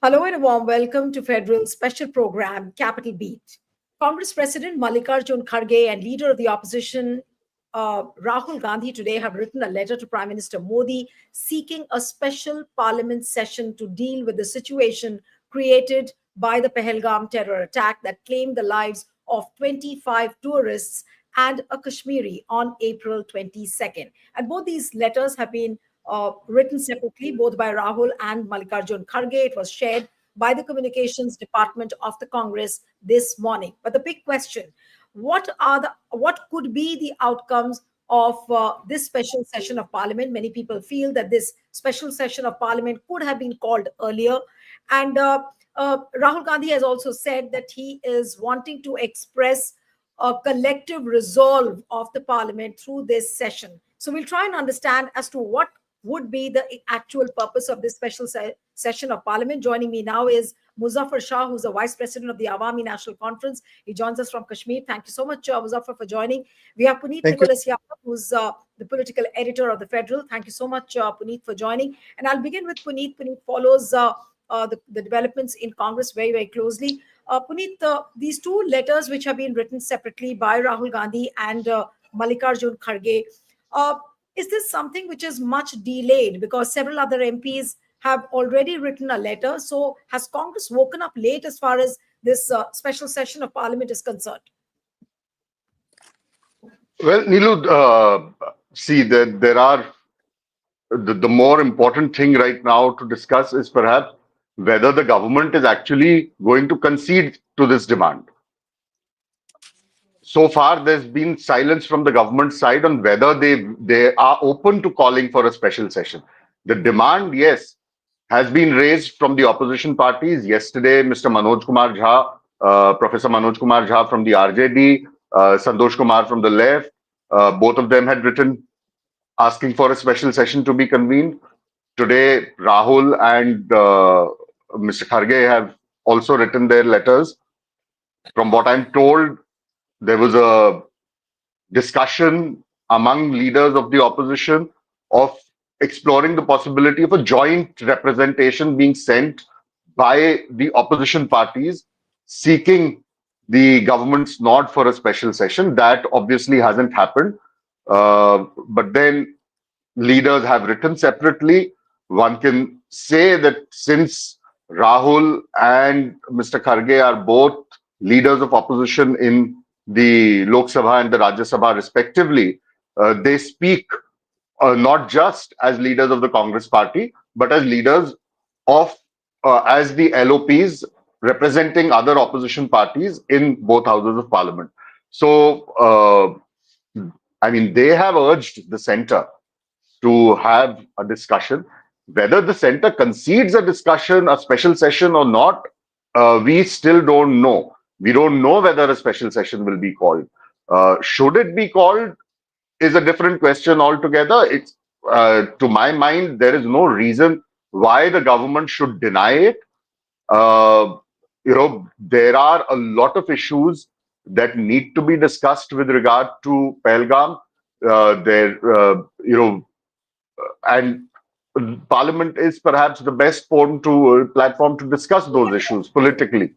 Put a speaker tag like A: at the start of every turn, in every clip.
A: Hello and a warm welcome to Federal Special Program Capital Beat. Congress President Mallikarjun Kharge and leader of the opposition Rahul Gandhi today have written a letter to Prime Minister Modi seeking a special parliament session to deal with the situation created by the Pahalgam terror attack that claimed the lives of 25 tourists and a Kashmiri on April 22nd. And both these letters have been written separately, both by Rahul and Mallikarjun Kharge. It was shared by the Communications Department of the Congress this morning. But the big question: what could be the outcomes of this special session of Parliament? Many people feel that this special session of Parliament could have been called earlier, and Rahul Gandhi has also said that he is wanting to express a collective resolve of the Parliament through this session. So we'll try and understand as to what would be the actual purpose of this special session of Parliament. Joining me now is Muzaffar Shah, who's the Vice President of the Awami National Conference. He joins us from Kashmir. Thank you so much, Muzaffar, for joining. We have Puneet
B: Thank you.
A: Nicholas Yadav, who's the political editor of the Federal. Thank you so much, Puneet, for joining. And I'll begin with Puneet. Puneet follows the developments in Congress very, very closely. Puneet, these two letters which have been written separately by Rahul Gandhi and Mallikarjun Kharge, is this something which is much delayed because several other MPs have already written a letter? So has Congress woken up late as far as this special session of Parliament is concerned?
B: Well, Neelu, see, there are the more important thing right now to discuss is perhaps whether the government is actually going to concede to this demand. So far, there's been silence from the government side on whether they are open to calling for a special session. The demand, yes, has been raised from the opposition parties. Yesterday, Mr. Manoj Kumar Jha, Professor Manoj Kumar Jha from the RJD, Santosh Kumar from the left, both of them had written asking for a special session to be convened. Today, Rahul and Mr. Kharge have also written their letters. From what I'm told, there was a discussion among leaders of the opposition of exploring the possibility of a joint representation being sent by the opposition parties seeking the government's nod for a special session. That obviously hasn't happened. But then leaders have written separately. One can say that since Rahul and Mr. Kharge are both leaders of opposition in the Lok Sabha and the Rajya Sabha respectively, they speak not just as leaders of the Congress party, but as leaders of, as the LOPs representing other opposition parties in both houses of parliament. So, I mean, they have urged the centre to have a discussion. Whether the centre concedes a discussion, a special session or not, we still don't know. We don't know whether a special session will be called. Should it be called is a different question altogether. It's to my mind, there is no reason why the government should deny it. There are a lot of issues that need to be discussed with regard to Pahalgam. And Parliament is perhaps the best platform to discuss those issues politically.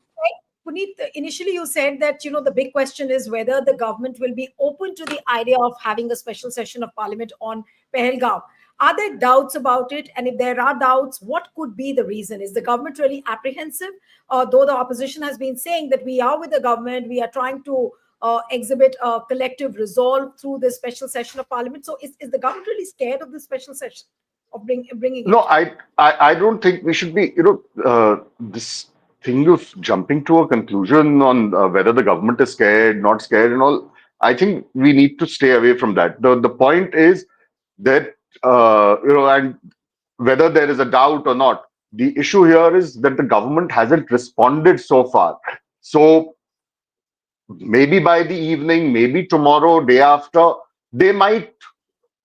A: Puneet, initially you said that, the big question is whether the government will be open to the idea of having a special session of Parliament on Pahalgam. Are there doubts about it? And if there are doubts, what could be the reason? Is the government really apprehensive? Though the opposition has been saying that we are with the government, we are trying to exhibit a collective resolve through this special session of Parliament. So is the government really scared of this special session, of bringing
B: No,
A: it?
B: I don't think we should be, this thing of jumping to a conclusion on whether the government is scared, not scared and all. I think we need to stay away from that. The point is that, and whether there is a doubt or not, the issue here is that the government hasn't responded so far. So maybe by the evening, maybe tomorrow, day after, they might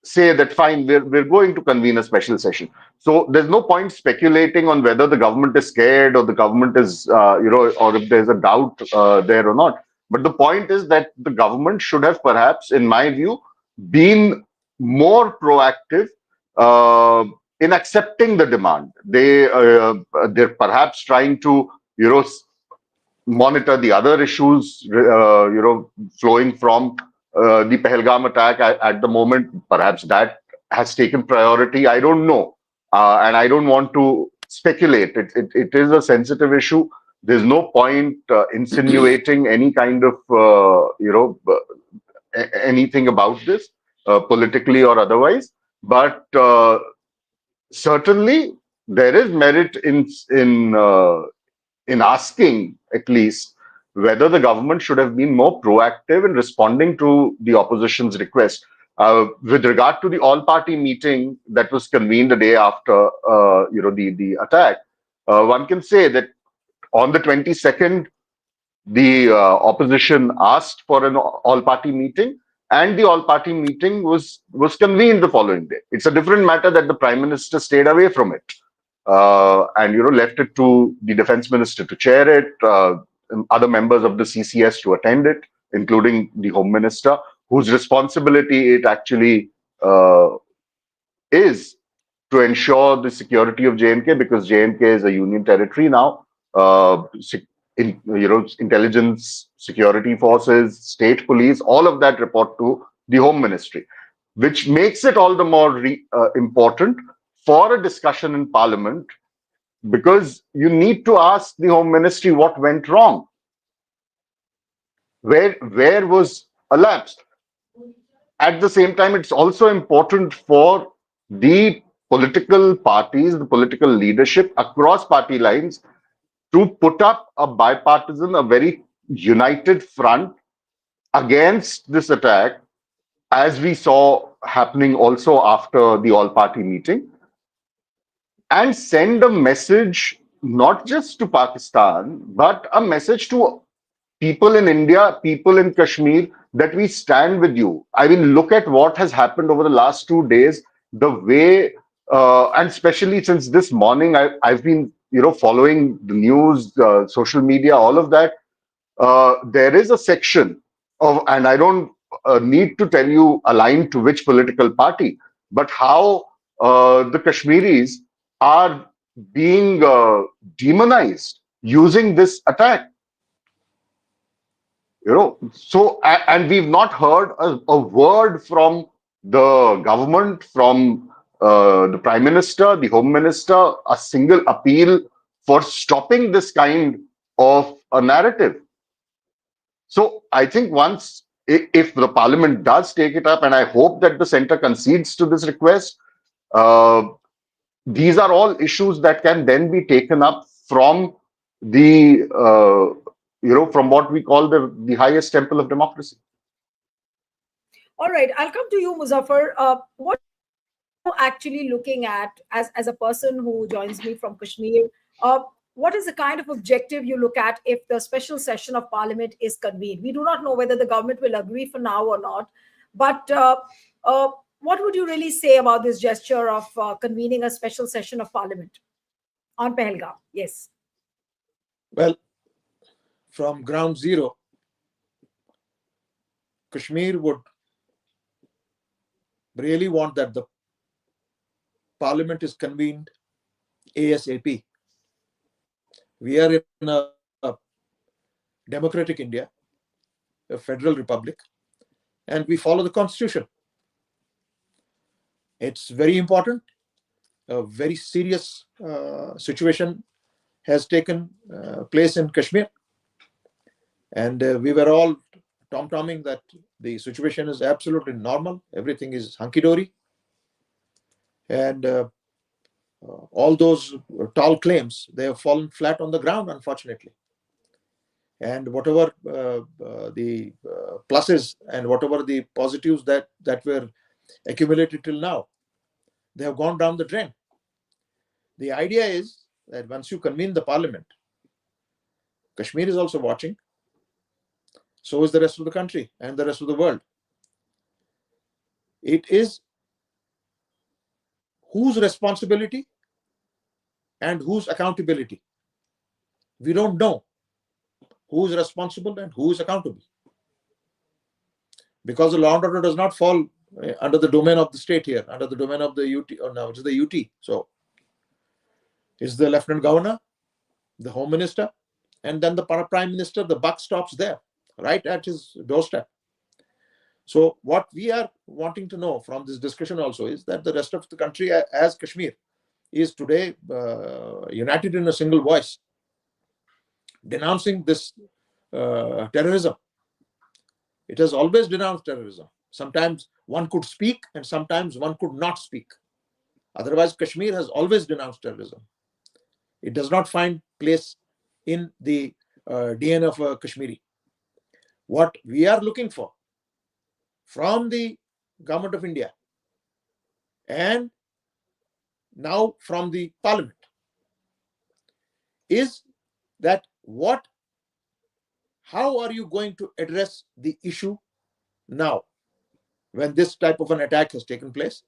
B: say that fine, we're going to convene a special session. So there's no point speculating on whether the government is scared or the government is, or if there's a doubt there or not. But the point is that the government should have perhaps, in my view, been more proactive in accepting the demand. They're perhaps trying to, monitor the other issues, flowing from the Pahalgam attack at the moment. Perhaps that has taken priority. I don't know, and I don't want to speculate. It is a sensitive issue. There's no point insinuating any kind of anything about this, politically or otherwise. But certainly there is merit in asking, at least, whether the government should have been more proactive in responding to the opposition's request. With regard to the all-party meeting that was convened the day after, the attack, one can say that on the 22nd, the opposition asked for an all-party meeting, and the all-party meeting was convened the following day. It's a different matter that the Prime Minister stayed away from it, and left it to the Defence Minister to chair it, other members of the CCS to attend it, including the Home Minister, whose responsibility it actually is to ensure the security of J&K, because J&K is a union territory now. Intelligence, security forces, state police, all of that report to the Home Ministry, which makes it all the more important for a discussion in Parliament, because you need to ask the Home Ministry what went wrong, where was a lapse. At the same time, it's also important for the political parties, the political leadership across party lines, to put up a bipartisan, a very united front against this attack, as we saw happening also after the all-party meeting, and send a message not just to Pakistan, but a message to people in India, people in Kashmir, that we stand with you. I mean, look at what has happened over the last 2 days, the way, and especially since this morning, I've been, following the news, social media, all of that. There is a section of, and I don't need to tell you aligned to which political party, but how the Kashmiris are being demonized using this attack. And we've not heard a word from the government, from the Prime Minister, the Home Minister, a single appeal for stopping this kind of a narrative. So I think once, if the Parliament does take it up, and I hope that the centre concedes to this request, these are all issues that can then be taken up from the from what we call the highest temple of democracy.
A: All right, I'll come to you, Muzaffar. What are you actually looking at as a person who joins me from Kashmir? What is the kind of objective you look at if the special session of Parliament is convened? We do not know whether the government will agree for now or not, but what would you really say about this gesture of convening a special session of Parliament on Pahalgam? Yes.
C: Well, from ground zero, Kashmir would really want that the Parliament is convened ASAP. We are in a democratic India, a federal republic, and we follow the Constitution. It's very important. A very serious situation has taken place in Kashmir. And we were all tom-tomming that the situation is absolutely normal. Everything is hunky-dory. And all those tall claims, they have fallen flat on the ground, unfortunately. And whatever the pluses and whatever the positives that were accumulated till now, they have gone down the drain. The idea is that once you convene the Parliament, Kashmir is also watching. So is the rest of the country and the rest of the world. It is whose responsibility and whose accountability. We don't know who is responsible and who is accountable. Because the law and order does not fall under the domain of the state here, under the domain of the UT, or now it's the UT. So it's the Lieutenant Governor, the Home Minister, and then the Prime Minister. The buck stops there, right at his doorstep. So what we are wanting to know from this discussion also is that the rest of the country, as Kashmir, is today united in a single voice, denouncing this terrorism. It has always denounced terrorism. Sometimes one could speak and sometimes one could not speak. Otherwise, Kashmir has always denounced terrorism. It does not find place in the DNA of a Kashmiri. What we are looking for from the government of India and now from the parliament is that how are you going to address the issue now when this type of an attack has taken place?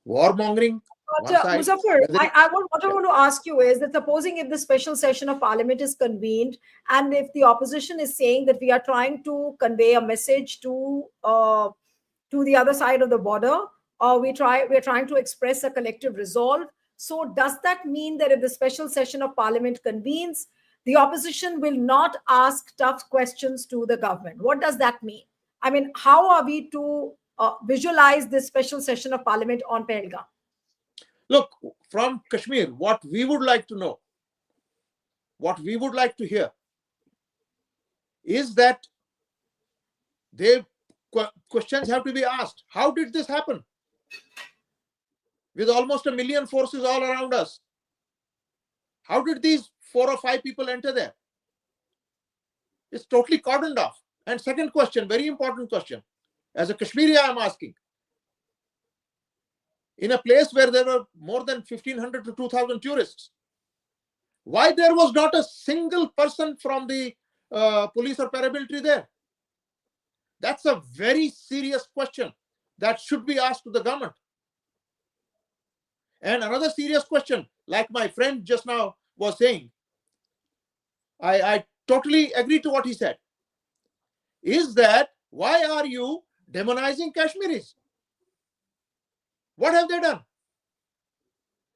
C: Warmongering.
A: Muzaffar, what I want to ask you is that supposing if the special session of parliament is convened and if the opposition is saying that we are trying to convey a message to the other side of the border, or we're trying to express a collective resolve. So does that mean that if the special session of parliament convenes, the opposition will not ask tough questions to the government? What does that mean? I mean, how are we to visualize this special session of parliament on Pahalgam?
C: Look, from Kashmir, what we would like to know, what we would like to hear is that questions have to be asked. How did this happen? With almost 1 million forces all around us, how did these 4 or 5 people enter there? It's totally cordoned off. And second question, very important question, as a Kashmiri I am asking, in a place where there were more than 1,500 to 2,000 tourists, why there was not a single person from the police or paramilitary there? That's a very serious question that should be asked to the government. And another serious question, like my friend just now was saying, I totally agree to what he said, is that why are you demonizing Kashmiris? What have they done?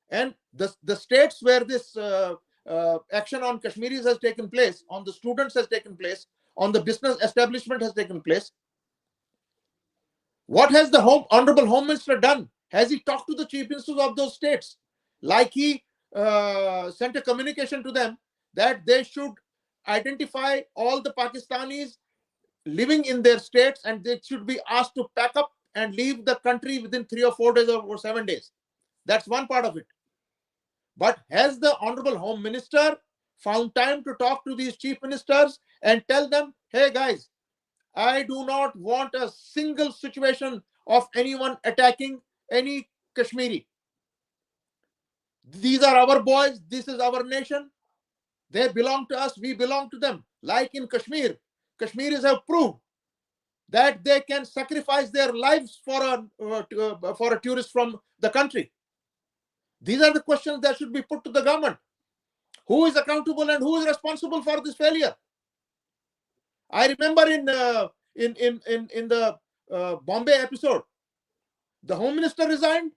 C: And the states where this action on Kashmiris has taken place, on the students has taken place, on the business establishment has taken place, what has the Honorable Home Minister done? Has he talked to the chief ministers of those states? Like he sent a communication to them that they should identify all the Pakistanis living in their states and they should be asked to pack up and leave the country within 3 or 4 days or 7 days. That's one part of it. But has the Honorable Home Minister found time to talk to these chief ministers and tell them, hey guys, I do not want a single situation of anyone attacking any Kashmiri. These are our boys. This is our nation. They belong to us. We belong to them. Like in Kashmir, Kashmiris have proved that they can sacrifice their lives for a tourist from the country. These are the questions that should be put to the government. Who is accountable and who is responsible for this failure? I remember in the Bombay episode, the Home Minister resigned,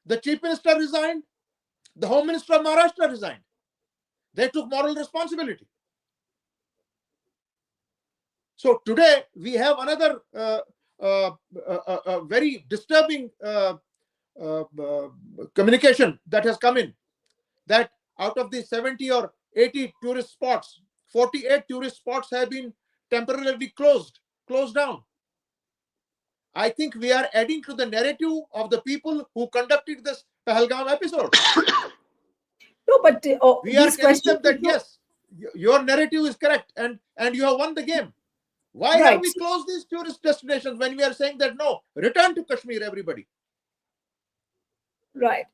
C: the Chief Minister resigned, the Home Minister of Maharashtra resigned. They took moral responsibility. So today we have another very disturbing communication that has come in, that out of the 70 or 80 tourist spots, 48 tourist spots have been temporarily closed down. I think we are adding to the narrative of the people who conducted this Pahalgam episode.
A: No, but
C: we are telling them that yes, your narrative is correct and you have won the game. Why have we closed these tourist destinations when we are saying that no, return to Kashmir, everybody?
A: Right.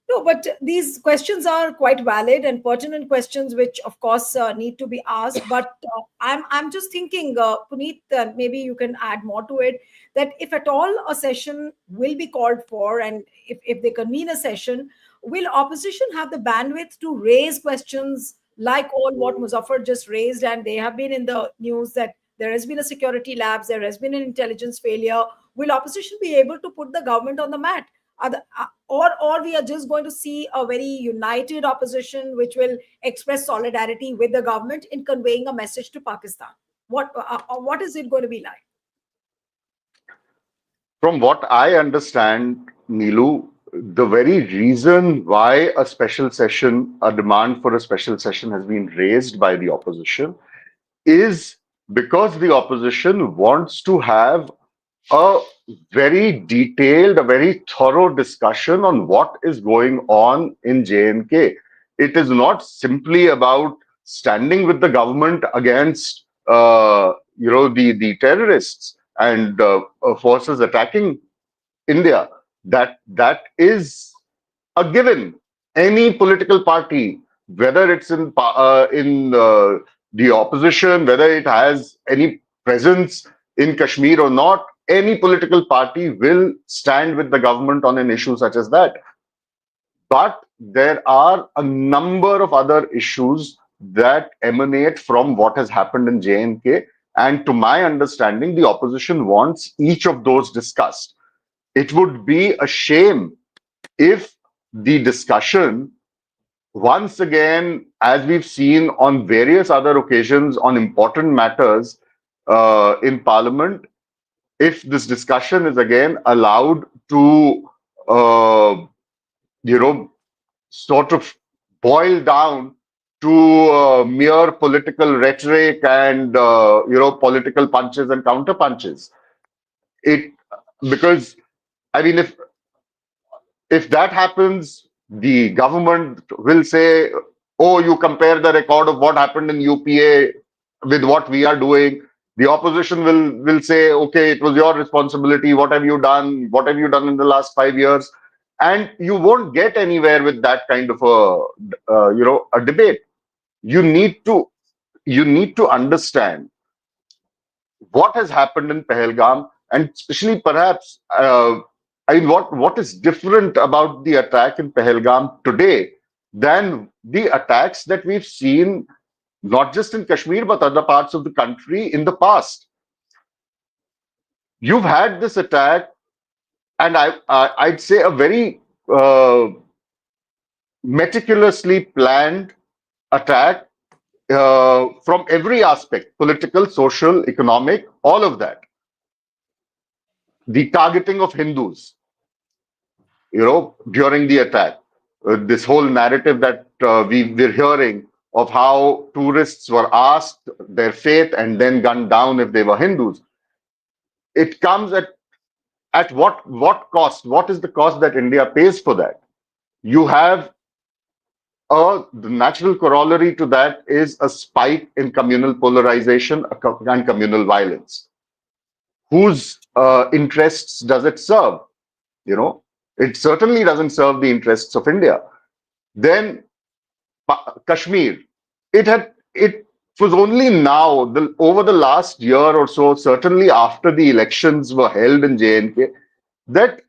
A: No, but these questions are quite valid and pertinent questions, which of course need to be asked. But I'm just thinking, Puneet, maybe you can add more to it. That if at all a session will be called for, and if they convene a session, will opposition have the bandwidth to raise questions like all what Muzaffar just raised? And they have been in the news that There has been a security lapse. There has been an intelligence failure. Will opposition be able to put the government on the mat? Or we are just going to see a very united opposition which will express solidarity with the government in conveying a message to Pakistan? What is it going to be like?
B: From what I understand, Neelu, the very reason why a special session, a demand for a special session has been raised by the opposition is because the opposition wants to have a very detailed, a very thorough discussion on what is going on in J&K. It is not simply about standing with the government against, the terrorists and forces attacking India. That is a given. Any political party, whether it's in the opposition, whether it has any presence in Kashmir or not, any political party will stand with the government on an issue such as that. But there are a number of other issues that emanate from what has happened in J&K. And to my understanding, the opposition wants each of those discussed. It would be a shame if the discussion, once again, as we've seen on various other occasions on important matters in Parliament, if this discussion is again allowed to, sort of boil down to mere political rhetoric and, political punches and counter punches. Because, I mean, if that happens, the government will say, oh, you compare the record of what happened in UPA with what we are doing. The opposition will say, okay, it was your responsibility. What have you done? What have you done in the last 5 years? And you won't get anywhere with that kind of a debate. You need to understand what has happened in Pahalgam, and especially perhaps, what is different about the attack in Pahalgam today than the attacks that we've seen, not just in Kashmir, but other parts of the country in the past. You've had this attack, and I'd say a very meticulously planned attack from every aspect, political, social, economic, all of that. The targeting of Hindus, during the attack. This whole narrative that we're hearing of how tourists were asked their faith and then gunned down if they were Hindus. It comes at what cost? What is the cost that India pays for that? You have the natural corollary to that is a spike in communal polarization and communal violence. Whose interests does it serve? It certainly doesn't serve the interests of India. Then Kashmir, it was only now, over the last year or so, certainly after the elections were held in J&K, that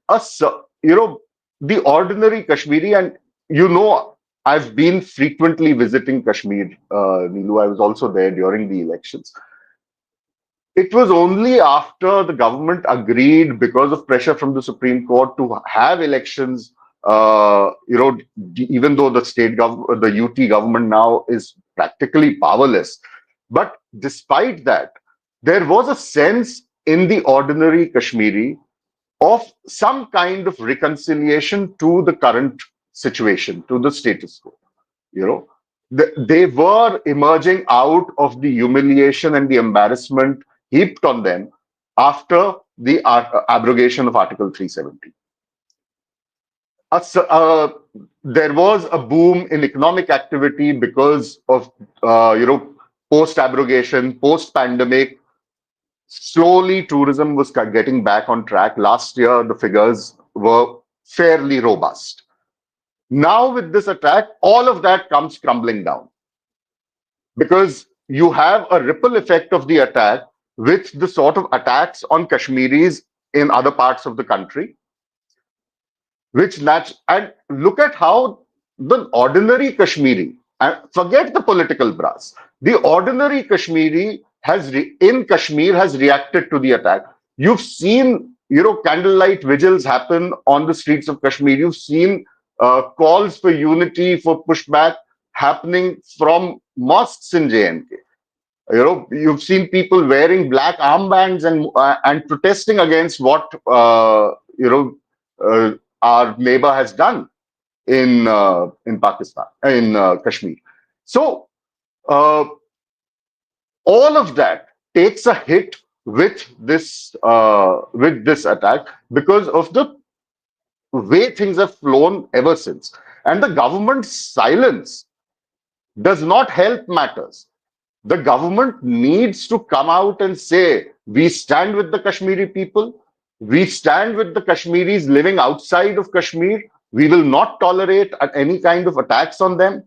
B: the ordinary Kashmiri, and I've been frequently visiting Kashmir, Neelu. I was also there during the elections. It was only after the government agreed, because of pressure from the Supreme Court, to have elections, even though the UT government now is practically powerless. But despite that, there was a sense in the ordinary Kashmiri of some kind of reconciliation to the current situation, to the status quo. They were emerging out of the humiliation and the embarrassment heaped on them after the abrogation of Article 370. There was a boom in economic activity because of, post-abrogation, post-pandemic. Slowly, tourism was getting back on track. Last year, the figures were fairly robust. Now, with this attack, all of that comes crumbling down, because you have a ripple effect of the attack with the sort of attacks on Kashmiris in other parts of the country, and look at how the ordinary Kashmiri, and forget the political brass, the ordinary Kashmiri in Kashmir has reacted to the attack. You've seen, candlelight vigils happen on the streets of Kashmir. You've seen calls for unity, for pushback happening from mosques in JNK. You've seen people wearing black armbands and protesting against what our neighbor has done in Pakistan, in Kashmir. So all of that takes a hit with this attack because of the way things have flown ever since, and the government's silence does not help matters. The government needs to come out and say, we stand with the Kashmiri people, we stand with the Kashmiris living outside of Kashmir, we will not tolerate any kind of attacks on them.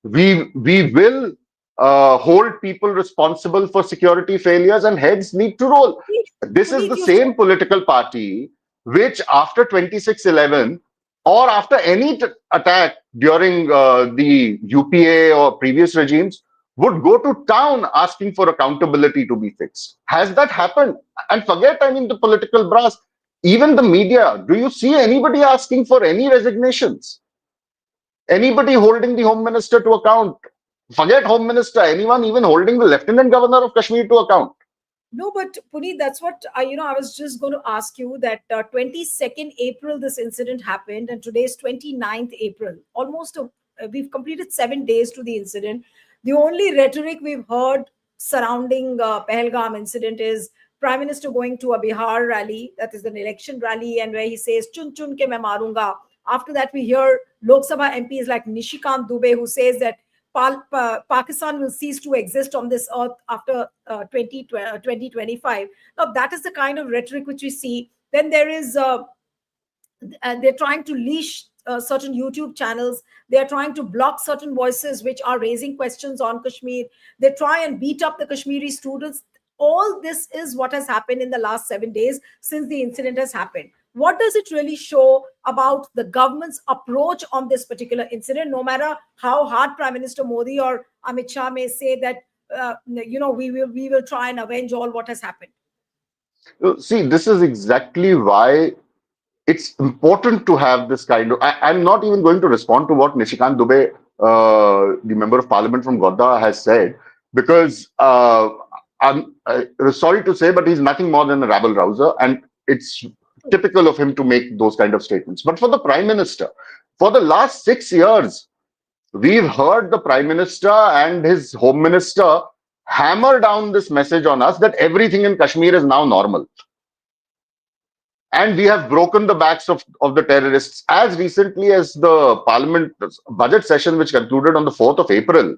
B: We will hold people responsible for security failures, and heads need to roll. This is the same political party which, after 26/11 or after any attack during the UPA or previous regimes, would go to town asking for accountability to be fixed. Has that happened? And forget, the political brass, even the media. Do you see anybody asking for any resignations? Anybody holding the Home Minister to account? Forget Home Minister, anyone even holding the Lieutenant Governor of Kashmir to account?
A: No, but Puneet, that's what I was just going to ask you, that 22nd April this incident happened, and today's 29th April. Almost we've completed 7 days to the incident. The only rhetoric we've heard surrounding Pahalgam incident is Prime Minister going to a Bihar rally, that is an election rally, and where he says "chun chun ke main marunga." After that, we hear Lok Sabha MPs like Nishikant Dubey, who says that Pakistan will cease to exist on this earth after 2025. Now, that is the kind of rhetoric which we see. Then there is, they're trying to leash certain YouTube channels. They're trying to block certain voices which are raising questions on Kashmir. They try and beat up the Kashmiri students. All this is what has happened in the last 7 days since the incident has happened. What does it really show about the government's approach on this particular incident? No matter how hard Prime Minister Modi or Amit Shah may say that, we will try and avenge all what has happened.
B: See, this is exactly why it's important to have this kind of. I'm not even going to respond to what Nishikant Dubey, the Member of Parliament from Godda, has said, because I'm sorry to say, but he's nothing more than a rabble rouser, and it's typical of him to make those kind of statements. But for the Prime Minister, for the last 6 years, we've heard the Prime Minister and his Home Minister hammer down this message on us that everything in Kashmir is now normal. And we have broken the backs of the terrorists. As recently as the Parliament budget session, which concluded on the 4th of April,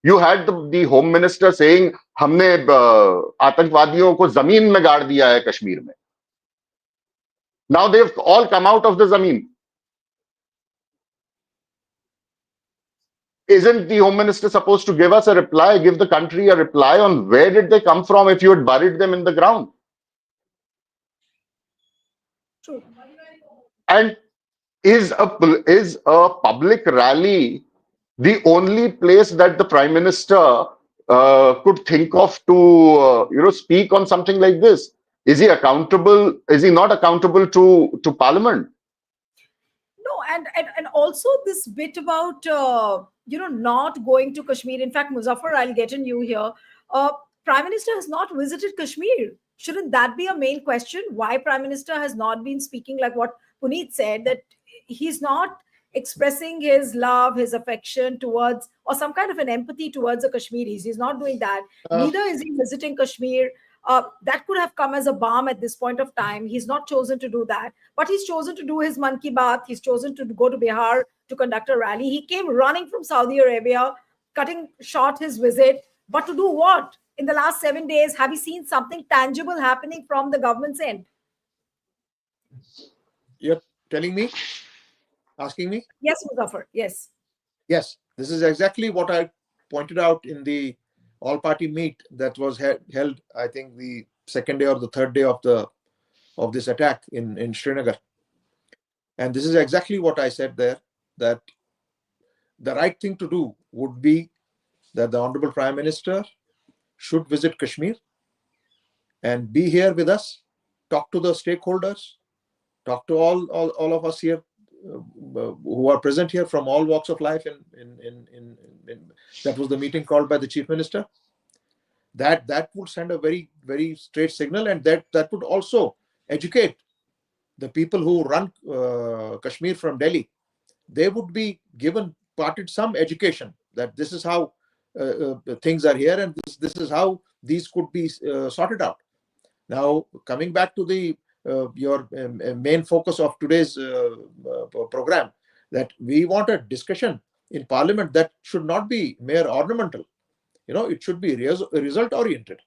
B: you had the Home Minister saying, "Humne आतंकवादियों को जमीन में गाड़ दिया है कश्मीर में." Now they've all come out of the zameen. Isn't the Home Minister supposed to give us a reply, give the country a reply on where did they come from if you had buried them in the ground?
A: True.
B: And is a public rally the only place that the Prime Minister could think of to speak on something like this? Is he accountable? Is he not accountable to Parliament?
A: No, and also this bit about not going to Kashmir. In fact, Muzaffar, I'll get in you here. Prime Minister has not visited Kashmir. Shouldn't that be a main question? Why Prime Minister has not been speaking, like what Puneet said, that he's not expressing his love, his affection towards, or some kind of an empathy towards the Kashmiris. He's not doing that. Neither is he visiting Kashmir. That could have come as a balm at this point of time. He's not chosen to do that, but he's chosen to do his Man Ki Baat. He's chosen to go to Bihar to conduct a rally. He came running from Saudi Arabia, cutting short his visit. But to do what? In the last 7 days, have you seen something tangible happening from the government's end?
C: You're telling me? Asking me?
A: Yes, Muzaffar. Yes.
C: Yes, this is exactly what I pointed out in the all-party meet that was held, I think, the second day or the third day of this attack in Srinagar. And this is exactly what I said there, that the right thing to do would be that the Honorable Prime Minister should visit Kashmir and be here with us, talk to the stakeholders, talk to all of us here who are present here from all walks of life. That was the meeting called by the Chief Minister. That would send a very, very straight signal, and that would also educate the people who run Kashmir from Delhi. They would be imparted some education that this is how things are here, and this is how these could be sorted out. Now, coming back to the your main focus of today's program, that we want a discussion in Parliament that should not be mere ornamental. It should be result oriented,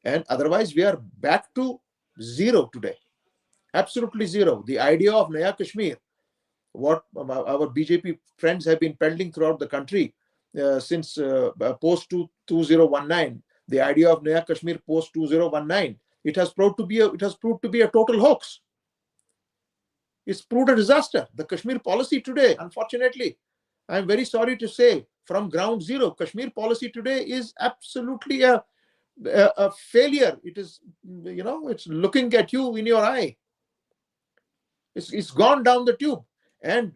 C: and otherwise we are back to zero today. Absolutely zero. The idea of Naya Kashmir, what our BJP friends have been peddling throughout the country since post 2019, the idea of Naya Kashmir post 2019, it has proved to be a total hoax. It's proved a disaster. The Kashmir policy today, unfortunately, I'm very sorry to say, from ground zero, Kashmir policy today is absolutely a failure. It is, it's looking at you in your eye. It's gone down the tube. And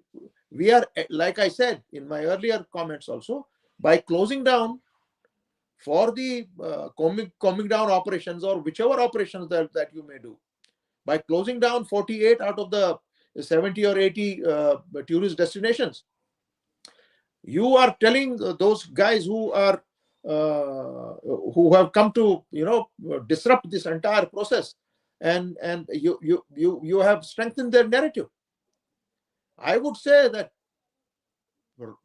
C: we are, like I said in my earlier comments also, by closing down for the calming down operations, or whichever operations that you may do, by closing down 48 out of the 70 or 80 tourist destinations, you are telling those guys who have come to disrupt this entire process, and you have strengthened their narrative. I would say that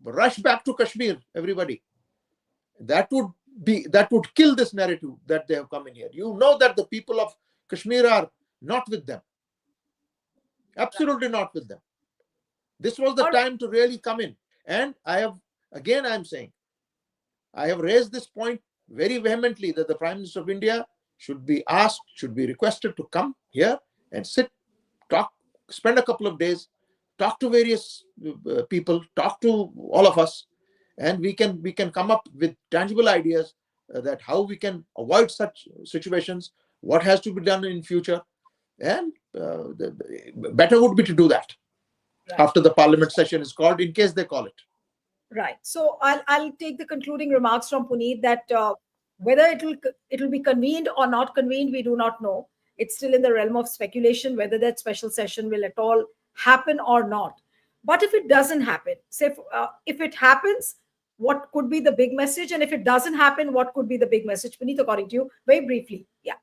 C: rush back to Kashmir, everybody. That would kill this narrative that they have come in here. You know that the people of Kashmir are not with them. Absolutely not with them. This was the time to really come in. And I'm saying, I have raised this point very vehemently, that the Prime Minister of India should be requested to come here and sit, talk, spend a couple of days, talk to various people, talk to all of us, and we can come up with tangible ideas that how we can avoid such situations, what has to be done in future, and better would be to do that after the Parliament session is called, in case they call it.
A: Right. So I'll take the concluding remarks from Puneet that whether it will be convened or not convened, we do not know. It's still in the realm of speculation whether that special session will at all happen or not. But if it doesn't happen, say if it happens, what could be the big message? And if it doesn't happen, what could be the big message? Puneet, according to you, very briefly. Yeah.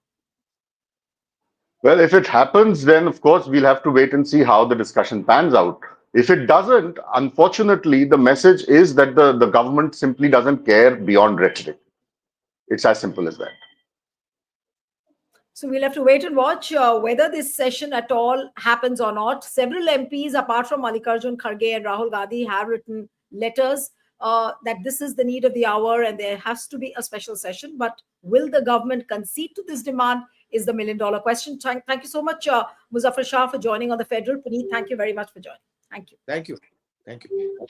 B: Well, if it happens, then of course we'll have to wait and see how the discussion pans out. If it doesn't, unfortunately, the message is that the government simply doesn't care beyond rhetoric. It's as simple as that.
A: So we'll have to wait and watch whether this session at all happens or not. Several MPs, apart from Mallikarjun Kharge and Rahul Gandhi, have written letters that this is the need of the hour and there has to be a special session. But will the government concede to this demand is the million-dollar question. Thank you so much, Muzaffar Shah, for joining on The Federal. Puneet, thank you very much for joining. Thank you.
C: Thank you. Thank you.